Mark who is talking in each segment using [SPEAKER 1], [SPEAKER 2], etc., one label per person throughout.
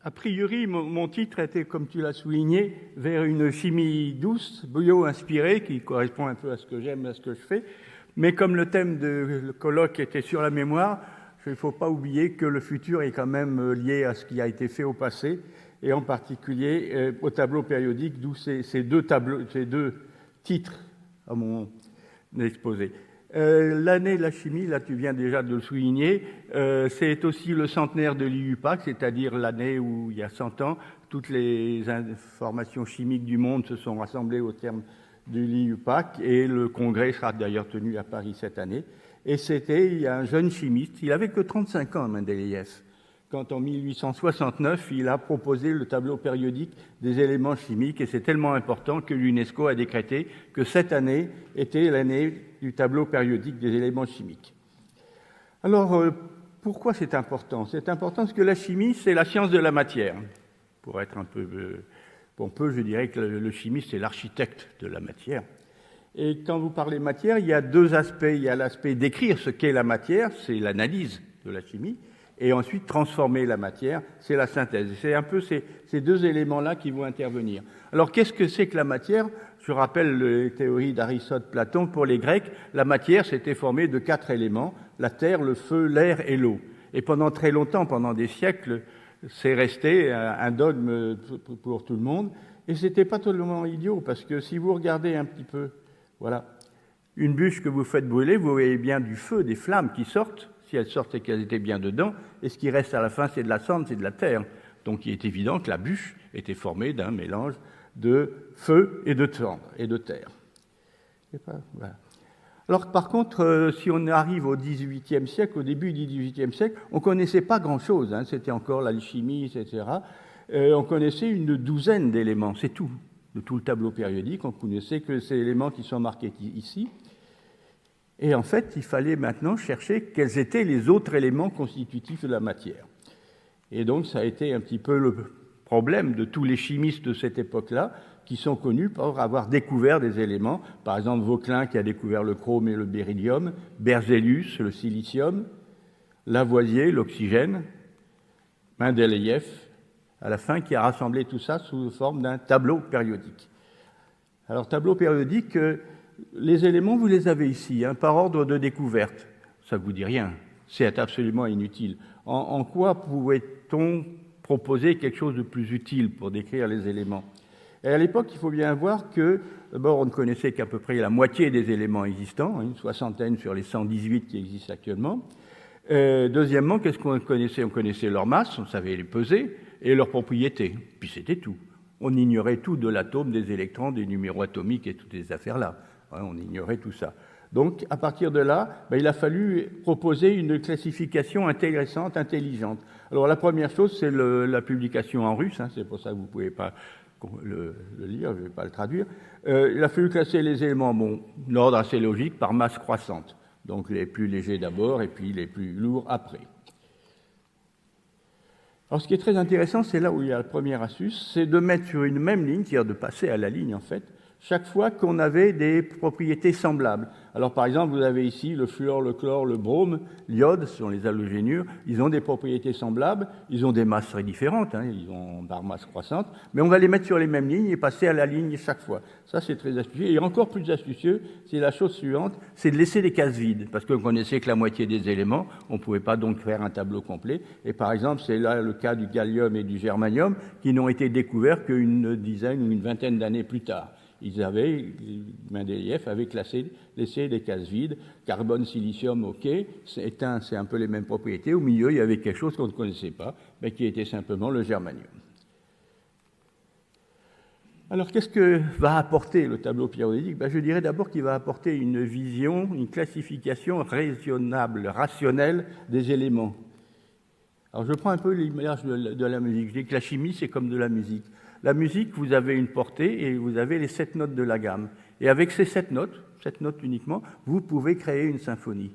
[SPEAKER 1] A priori, mon titre était, comme tu l'as souligné, vers une chimie douce, bio-inspirée, qui correspond un peu à ce que j'aime, à ce que je fais. Mais comme le thème du colloque était sur la mémoire, il ne faut pas oublier que le futur est quand même lié à ce qui a été fait au passé, et en particulier au tableau périodique, d'où ces deux titres à mon exposé. L'année de la chimie, là tu viens déjà de le souligner, c'est aussi le centenaire de l'IUPAC, c'est-à-dire l'année où, il y a 100 ans, toutes les informations chimiques du monde se sont rassemblées au terme de l'IUPAC, et le congrès sera d'ailleurs tenu à Paris cette année. Et il y a un jeune chimiste, il n'avait que 35 ans, Mendeleïev, quand en 1869, il a proposé le tableau périodique des éléments chimiques, et c'est tellement important que l'UNESCO a décrété que cette année était l'année du tableau périodique des éléments chimiques. Alors, pourquoi c'est important? C'est important parce que la chimie, c'est la science de la matière. Pour être un peu pompeux, je dirais que le chimiste, c'est l'architecte de la matière. Et quand vous parlez matière, il y a deux aspects. Il y a l'aspect d'écrire ce qu'est la matière, c'est l'analyse de la chimie, et ensuite transformer la matière, c'est la synthèse. C'est un peu ces deux éléments-là qui vont intervenir. Alors, qu'est-ce que c'est que la matière? Je rappelle les théories d'Aristote, Platon. Pour les Grecs, la matière s'était formée de 4 éléments, la terre, le feu, l'air et l'eau. Et pendant très longtemps, pendant des siècles, c'est resté un dogme pour tout le monde. Et c'était pas totalement idiot, parce que si vous regardez un petit peu, voilà, une bûche que vous faites brûler, vous voyez bien du feu, des flammes qui sortent. Si elles sortent, c'est qu'elles étaient bien dedans. Et ce qui reste à la fin, c'est de la cendre, c'est de la terre. Donc il est évident que la bûche était formée d'un mélange de feu et de cendre et de terre. Voilà. Alors par contre, si on arrive au XVIIIe siècle, au début du XVIIIe siècle, on ne connaissait pas grand-chose. C'était encore l'alchimie, etc. On connaissait une douzaine d'éléments, c'est tout. De tout le tableau périodique, on connaissait que ces éléments qui sont marqués ici. Et en fait, il fallait maintenant chercher quels étaient les autres éléments constitutifs de la matière. Et donc, ça a été un petit peu le problème de tous les chimistes de cette époque-là, qui sont connus pour avoir découvert des éléments. Par exemple, Vauquelin qui a découvert le chrome et le beryllium, Berzelius, le silicium, Lavoisier, l'oxygène, Mendeleïev, à la fin, qui a rassemblé tout ça sous forme d'un tableau périodique. Alors, tableau périodique, les éléments, vous les avez ici, par ordre de découverte. Ça ne vous dit rien, c'est absolument inutile. En quoi pouvait-on proposer quelque chose de plus utile pour décrire les éléments? Et à l'époque, il faut bien voir que, d'abord, on ne connaissait qu'à peu près la moitié des éléments existants, une soixantaine sur les 118 qui existent actuellement. Deuxièmement, qu'est-ce qu'on connaissait? On connaissait leur masse, on savait les peser, et leurs propriétés. Puis c'était tout. On ignorait tout de l'atome, des électrons, des numéros atomiques et toutes ces affaires-là. On ignorait tout ça. Donc, à partir de là, il a fallu proposer une classification intéressante, intelligente. Alors, la première chose, c'est la publication en russe. C'est pour ça que vous ne pouvez pas le lire, je ne vais pas le traduire. Il a fallu classer les éléments, l'ordre assez logique, par masse croissante. Donc, les plus légers d'abord et puis les plus lourds après. Alors, ce qui est très intéressant, c'est là où il y a la première astuce, c'est de mettre sur une même ligne, c'est-à-dire de passer à la ligne, en fait, chaque fois qu'on avait des propriétés semblables. Alors, par exemple, vous avez ici le fluor, le chlore, le brome, l'iode, ce sont les halogénures. Ils ont des propriétés semblables, ils ont des masses très différentes, ils ont par masse croissante, mais on va les mettre sur les mêmes lignes et passer à la ligne chaque fois. Ça, c'est très astucieux. Et encore plus astucieux, c'est la chose suivante, c'est de laisser des cases vides, parce qu'on connaissait que la moitié des éléments, on ne pouvait pas donc faire un tableau complet. Et par exemple, c'est là le cas du gallium et du germanium, qui n'ont été découverts qu'une dizaine ou une vingtaine d'années plus tard. Mendeleïev avait laissé des cases vides, carbone, silicium, ok, c'est un peu les mêmes propriétés. Au milieu, il y avait quelque chose qu'on ne connaissait pas, mais qui était simplement le germanium. Alors, qu'est-ce que va apporter le tableau périodique? Je dirais d'abord qu'il va apporter une vision, une classification raisonnable, rationnelle des éléments. Alors, je prends un peu l'image de la musique. Je dis que la chimie, c'est comme de la musique. La musique, vous avez une portée et vous avez les 7 notes de la gamme. Et avec ces 7 notes uniquement, vous pouvez créer une symphonie.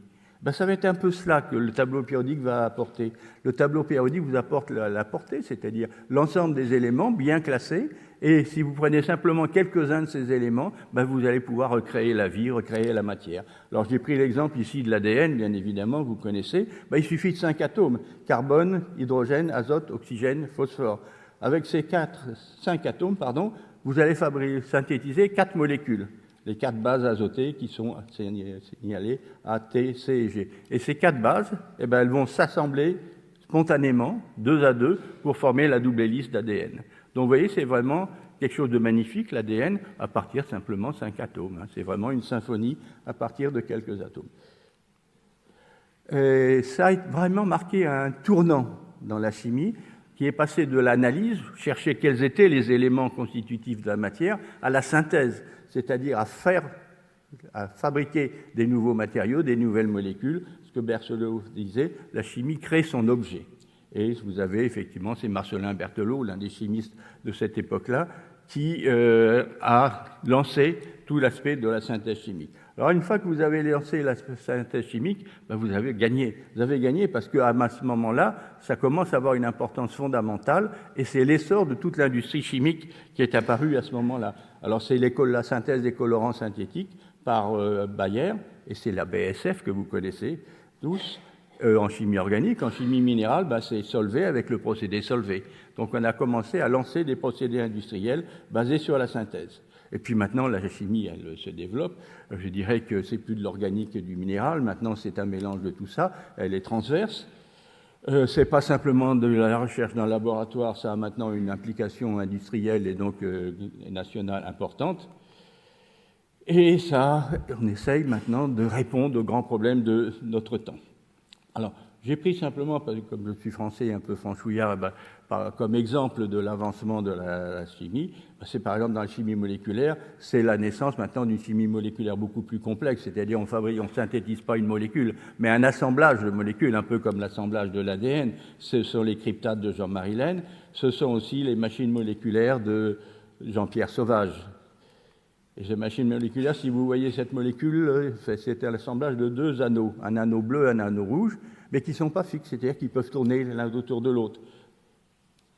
[SPEAKER 1] Ça va être un peu cela que le tableau périodique va apporter. Le tableau périodique vous apporte la portée, c'est-à-dire l'ensemble des éléments bien classés. Et si vous prenez simplement quelques-uns de ces éléments, vous allez pouvoir recréer la vie, recréer la matière. Alors j'ai pris l'exemple ici de l'ADN, bien évidemment, vous connaissez. Il suffit de 5 atomes, carbone, hydrogène, azote, oxygène, phosphore. Avec ces 5 atomes, vous allez synthétiser 4 molécules. Les 4 bases azotées qui sont signalées A, T, C et G. Et ces 4 bases, elles vont s'assembler spontanément, 2 à 2, pour former la double hélice d'ADN. Donc vous voyez, c'est vraiment quelque chose de magnifique, l'ADN, à partir simplement de 5 atomes. C'est vraiment une symphonie à partir de quelques atomes. Et ça a vraiment marqué un tournant dans la chimie, qui est passé de l'analyse, chercher quels étaient les éléments constitutifs de la matière, à la synthèse, c'est-à-dire à fabriquer des nouveaux matériaux, des nouvelles molécules. Ce que Berthelot disait, la chimie crée son objet. Et vous avez effectivement, c'est Marcellin Berthelot, l'un des chimistes de cette époque-là, qui a lancé tout l'aspect de la synthèse chimique. Alors une fois que vous avez lancé la synthèse chimique, vous avez gagné. Vous avez gagné parce qu'à ce moment-là, ça commence à avoir une importance fondamentale et c'est l'essor de toute l'industrie chimique qui est apparue à ce moment-là. Alors c'est la synthèse des colorants synthétiques par Bayer et c'est la BASF que vous connaissez tous. En chimie organique, en chimie minérale, c'est Solvay avec le procédé Solvay. Donc on a commencé à lancer des procédés industriels basés sur la synthèse. Et puis maintenant, la chimie, elle se développe. Je dirais que c'est plus de l'organique et du minéral. Maintenant, c'est un mélange de tout ça. Elle est transverse. C'est pas simplement de la recherche dans le laboratoire. Ça a maintenant une implication industrielle et donc nationale importante. Et ça, on essaye maintenant de répondre aux grands problèmes de notre temps. Alors, j'ai pris simplement, parce que comme je suis français et un peu franchouillard, comme exemple de l'avancement de la chimie, c'est par exemple dans la chimie moléculaire, c'est la naissance maintenant d'une chimie moléculaire beaucoup plus complexe, c'est-à-dire on synthétise pas une molécule, mais un assemblage de molécules, un peu comme l'assemblage de l'ADN. Ce sont les cryptates de Jean-Marie Laine, ce sont aussi les machines moléculaires de Jean-Pierre Sauvage. Et ces machines moléculaires, si vous voyez cette molécule, c'est l'assemblage de 2 anneaux, un anneau bleu, un anneau rouge, mais qui ne sont pas fixes, c'est-à-dire qu'ils peuvent tourner l'un autour de l'autre.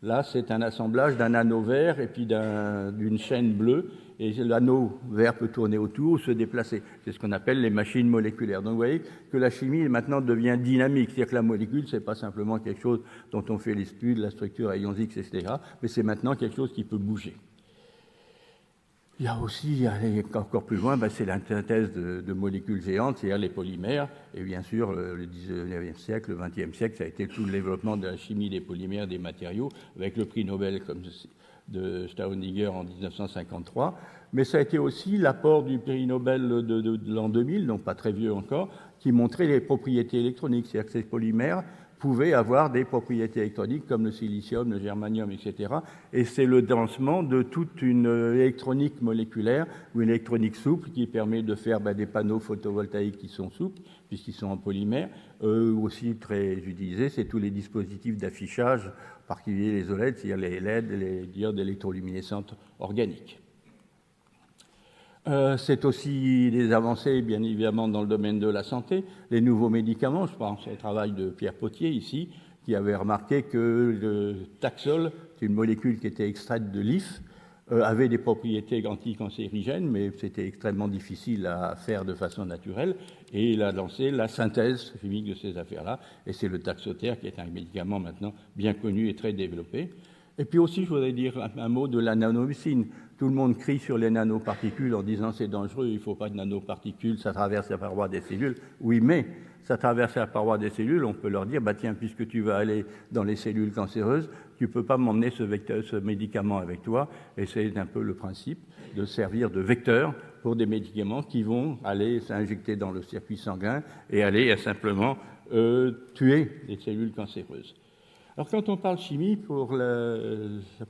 [SPEAKER 1] Là, c'est un assemblage d'un anneau vert et puis d'une chaîne bleue, et l'anneau vert peut tourner autour ou se déplacer. C'est ce qu'on appelle les machines moléculaires. Donc vous voyez que la chimie maintenant devient dynamique, c'est-à-dire que la molécule, ce n'est pas simplement quelque chose dont on fait l'étude, la structure à ions X, etc., mais c'est maintenant quelque chose qui peut bouger. Il y a aussi, aller encore plus loin, c'est la synthèse de molécules géantes, c'est-à-dire les polymères. Et bien sûr, le 19e siècle, le 20e siècle, ça a été tout le développement de la chimie des polymères, des matériaux, avec le prix Nobel de Staudinger en 1953. Mais ça a été aussi l'apport du prix Nobel de l'an 2000, donc pas très vieux encore, qui montrait les propriétés électroniques. C'est-à-dire que ces polymères pouvaient avoir des propriétés électroniques comme le silicium, le germanium, etc. Et c'est le lancement de toute une électronique moléculaire ou une électronique souple qui permet de faire des panneaux photovoltaïques qui sont souples, puisqu'ils sont en polymère. Aussi très utilisés, c'est tous les dispositifs d'affichage, en particulier les OLED, c'est-à-dire les LED, les diodes électroluminescentes organiques. C'est aussi des avancées, bien évidemment, dans le domaine de la santé. Les nouveaux médicaments, je pense au travail de Pierre Potier, ici, qui avait remarqué que le Taxol, c'est une molécule qui était extraite de l'if, avait des propriétés anticancérigènes, mais c'était extrêmement difficile à faire de façon naturelle. Et il a lancé la synthèse chimique de ces affaires-là. Et c'est le Taxotere, qui est un médicament maintenant bien connu et très développé. Et puis aussi, je voudrais dire un mot de la nanomédecine. Tout le monde crie sur les nanoparticules en disant c'est dangereux, il ne faut pas de nanoparticules, ça traverse la paroi des cellules. Oui, mais ça traverse la paroi des cellules, on peut leur dire, tiens, puisque tu vas aller dans les cellules cancéreuses, tu ne peux pas m'emmener ce médicament avec toi. Et c'est un peu le principe de servir de vecteur pour des médicaments qui vont aller s'injecter dans le circuit sanguin et aller simplement tuer les cellules cancéreuses. Alors quand on parle chimie, pour la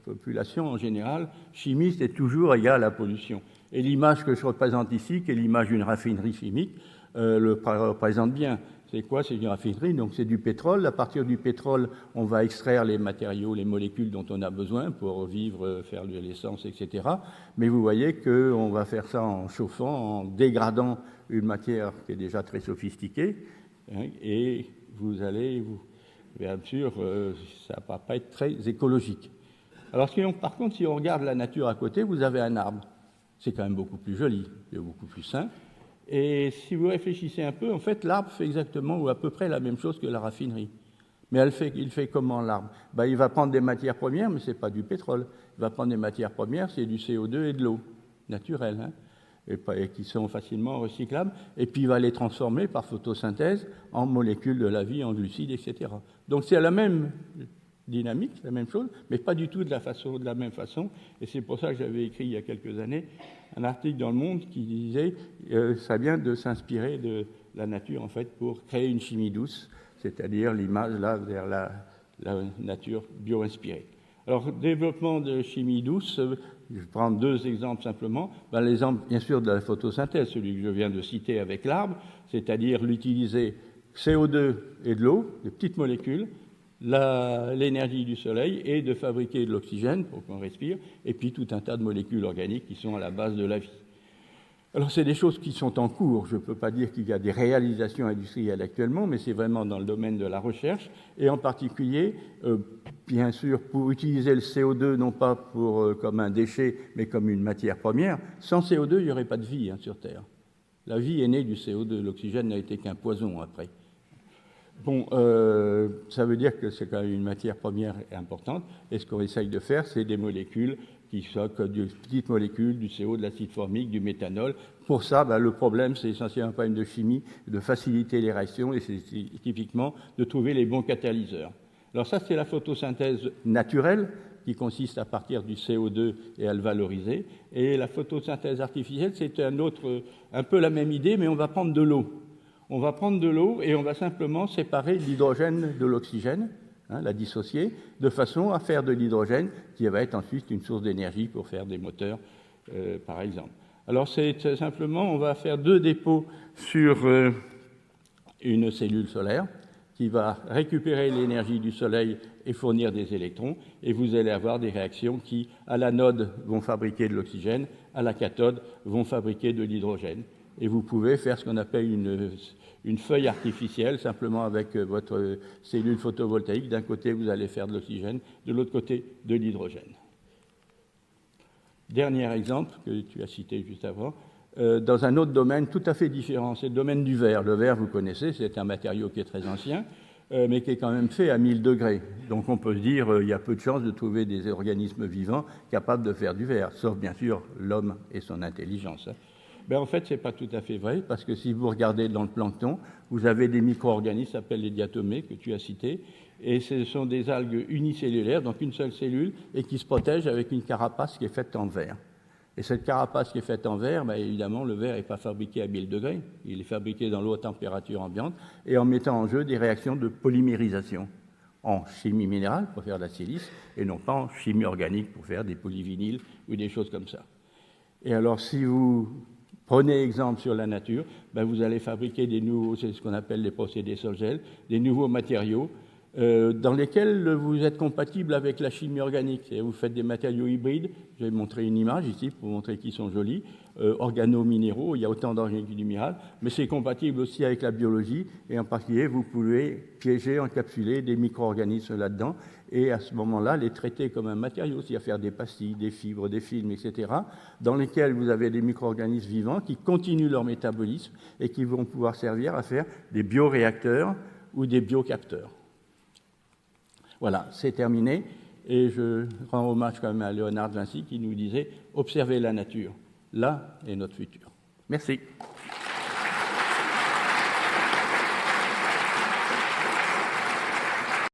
[SPEAKER 1] population en général, chimie c'est toujours égal à pollution. Et l'image que je représente ici, qui est l'image d'une raffinerie chimique, le représente bien. C'est quoi? C'est une raffinerie, donc c'est du pétrole. À partir du pétrole, on va extraire les matériaux, les molécules dont on a besoin pour vivre, faire de l'essence, etc. Mais vous voyez qu'on va faire ça en chauffant, en dégradant une matière qui est déjà très sophistiquée, hein, et bien sûr, ça ne va pas être très écologique. Alors, par contre, si on regarde la nature à côté, vous avez un arbre. C'est quand même beaucoup plus joli, c'est beaucoup plus sain. Et si vous réfléchissez un peu, en fait, l'arbre fait exactement ou à peu près la même chose que la raffinerie. Mais il fait comment l'arbre? Il va prendre des matières premières, mais ce n'est pas du pétrole. Il va prendre des matières premières, c'est du CO2 et de l'eau, naturelle, hein, et qui sont facilement recyclables. Et puis il va les transformer par photosynthèse en molécules de la vie, en glucides, etc. Donc c'est la même dynamique, la même chose, mais pas du tout de la même façon. Et c'est pour ça que j'avais écrit il y a quelques années un article dans Le Monde qui disait ça vient de s'inspirer de la nature en fait pour créer une chimie douce, c'est-à-dire l'image là vers la nature bio-inspirée. Alors, développement de chimie douce, je vais prendre deux exemples simplement. L'exemple, bien sûr, de la photosynthèse, celui que je viens de citer avec l'arbre, c'est-à-dire l'utiliser CO2 et de l'eau, des petites molécules, l'énergie du soleil et de fabriquer de l'oxygène pour qu'on respire, et puis tout un tas de molécules organiques qui sont à la base de la vie. Alors, c'est des choses qui sont en cours. Je ne peux pas dire qu'il y a des réalisations industrielles actuellement, mais c'est vraiment dans le domaine de la recherche, et en particulier, bien sûr, pour utiliser le CO2, non pas comme un déchet, mais comme une matière première. Sans CO2, il n'y aurait pas de vie sur Terre. La vie est née du CO2. L'oxygène n'a été qu'un poison après. Bon, ça veut dire que c'est quand même une matière première importante, et ce qu'on essaye de faire, c'est des molécules qui sont des petites molécules, du CO, de l'acide formique, du méthanol. Pour ça, le problème, c'est essentiellement un problème de chimie, de faciliter les réactions, et c'est typiquement de trouver les bons catalyseurs. Alors ça, c'est la photosynthèse naturelle, qui consiste à partir du CO2 et à le valoriser. Et la photosynthèse artificielle, c'est un peu la même idée, mais on va prendre de l'eau. On va prendre de l'eau et on va simplement séparer l'hydrogène de l'oxygène, la dissocier, de façon à faire de l'hydrogène qui va être ensuite une source d'énergie pour faire des moteurs, par exemple. Alors, c'est simplement, on va faire 2 dépôts sur une cellule solaire qui va récupérer l'énergie du soleil et fournir des électrons, et vous allez avoir des réactions qui, à l'anode, vont fabriquer de l'oxygène, à la cathode, vont fabriquer de l'hydrogène. Et vous pouvez faire ce qu'on appelle une feuille artificielle, simplement avec votre cellule photovoltaïque. D'un côté, vous allez faire de l'oxygène, de l'autre côté, de l'hydrogène. Dernier exemple que tu as cité juste avant, dans un autre domaine tout à fait différent, c'est le domaine du verre. Le verre, vous connaissez, c'est un matériau qui est très ancien, mais qui est quand même fait à 1000 degrés. Donc on peut se dire il y a peu de chances de trouver des organismes vivants capables de faire du verre, sauf bien sûr l'homme et son intelligence. En fait, ce n'est pas tout à fait vrai, parce que si vous regardez dans le plancton, vous avez des micro-organismes qui s'appellent les diatomées, que tu as cités, et ce sont des algues unicellulaires, donc une seule cellule, et qui se protègent avec une carapace qui est faite en verre. Et cette carapace qui est faite en verre, évidemment, le verre n'est pas fabriqué à 1000 degrés, il est fabriqué dans l'eau à température ambiante, et en mettant en jeu des réactions de polymérisation en chimie minérale pour faire de la silice, et non pas en chimie organique pour faire des polyvinyles ou des choses comme ça. Et alors, si vous prenez exemple sur la nature, vous allez fabriquer des nouveaux, c'est ce qu'on appelle les procédés Sol-Gel, des nouveaux matériaux dans lesquels vous êtes compatible avec la chimie organique. Et vous faites des matériaux hybrides, je vais montrer une image ici pour vous montrer qu'ils sont jolis, organo-minéraux, il y a autant d'organes que du minéral, mais c'est compatible aussi avec la biologie, et en particulier, vous pouvez piéger, encapsuler des micro-organismes là-dedans, et à ce moment-là, les traiter comme un matériau, c'est-à-dire faire des pastilles, des fibres, des films, etc., dans lesquels vous avez des micro-organismes vivants qui continuent leur métabolisme et qui vont pouvoir servir à faire des bioréacteurs ou des biocapteurs. Voilà, c'est terminé, et je rends hommage quand même à Léonard de Vinci qui nous disait « Observez la nature, là est notre futur ». Merci.